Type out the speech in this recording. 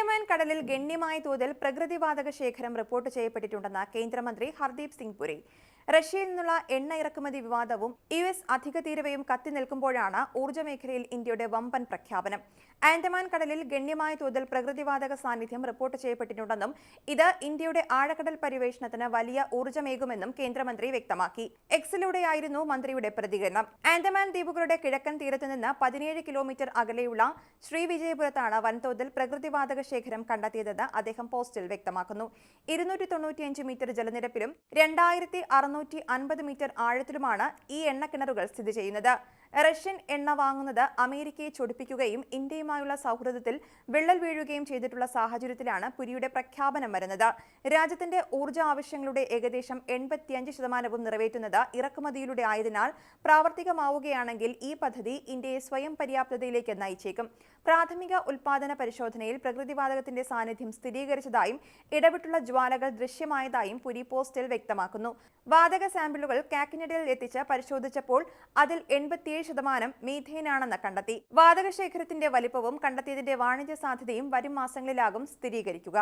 ആൻഡമാൻ കടലിൽ ഗണ്യമായ തോതിൽ പ്രകൃതിവാതക ശേഖരം റിപ്പോർട്ട് ചെയ്യപ്പെട്ടിട്ടുണ്ടെന്ന് കേന്ദ്രമന്ത്രി ഹർദീപ് സിംഗ് പുരി. റഷ്യയിൽ നിന്നുള്ള എണ്ണ ഇറക്കുമതി വിവാദവും US അധിക തീരുവയും കത്തിനിൽക്കുമ്പോഴാണ് ഊർജ്ജ മേഖലയിൽ ഇന്ത്യയുടെ വമ്പൻ പ്രഖ്യാപനം. ആൻഡമാൻ കടലിൽ ഗണ്യമായ തോതിൽ പ്രകൃതിവാതക സാന്നിധ്യം റിപ്പോർട്ട് ചെയ്യപ്പെട്ടിട്ടുണ്ടെന്നും ഇത് ഇന്ത്യയുടെ ആഴക്കടൽ പര്യവേഷണത്തിന് വലിയ ഊർജ്ജമേകുമെന്നും കേന്ദ്രമന്ത്രി വ്യക്തമാക്കി. എക്സിലൂടെയായിരുന്നു മന്ത്രിയുടെ പ്രതികരണം. ആൻഡമാൻ ദ്വീപുകളുടെ കിഴക്കൻ തീരത്ത് നിന്ന് 17 കിലോമീറ്റർ അകലെയുള്ള ശ്രീവിജയപുരത്താണ് വൻതോതിൽ പ്രകൃതിവാതക ശേഖരം കണ്ടെത്തിയതെന്ന് അദ്ദേഹം പോസ്റ്റിൽ വ്യക്തമാക്കുന്നു. 295 മീറ്റർ ജലനിരപ്പിലും 2650 മീറ്റർ ആഴത്തിലുമാണ് ഈ എണ്ണക്കിണറുകൾ സ്ഥിതി ചെയ്യുന്നത്. റഷ്യൻ എണ്ണ വാങ്ങുന്നത് അമേരിക്കയെ ചൊടിപ്പിക്കുകയും ഇന്ത്യയുമായുള്ള സൗഹൃദത്തിൽ വിള്ളൽ വീഴുകയും ചെയ്തിട്ടുള്ള സാഹചര്യത്തിലാണ് പുരിയുടെ പ്രഖ്യാപനം വരുന്നത്. രാജ്യത്തിന്റെ ഊർജ്ജ ആവശ്യങ്ങളുടെ ഏകദേശം 85% നിറവേറ്റുന്നത് ഇറക്കുമതിയിലൂടെ ആയതിനാൽ പ്രാവർത്തികമാവുകയാണെങ്കിൽ ഈ പദ്ധതി ഇന്ത്യയെ സ്വയം പര്യാപ്തതയിലേക്ക് നയിച്ചേക്കും. പ്രാഥമിക ഉൽപാദന പരിശോധനയിൽ പ്രകൃതിവാതകത്തിന്റെ സാന്നിധ്യം സ്ഥിരീകരിച്ചതായും ഇടവിട്ടുള്ള ജ്വാലകൾ ദൃശ്യമായതായും പുരി പോസ്റ്റിൽ വ്യക്തമാക്കുന്നു. വാതക സാമ്പിളുകൾ കാക്കിനഡയിൽ എത്തിച്ച് പരിശോധിച്ചപ്പോൾ അതിൽ 87% മീഥേനാണെന്ന് കണ്ടെത്തി. വാതക ശേഖരത്തിന്റെ വലിപ്പവും കണ്ടെത്തിയതിന്റെ വാണിജ്യ സാധ്യതയും വരും മാസങ്ങളിലാകും സ്ഥിരീകരിക്കുക.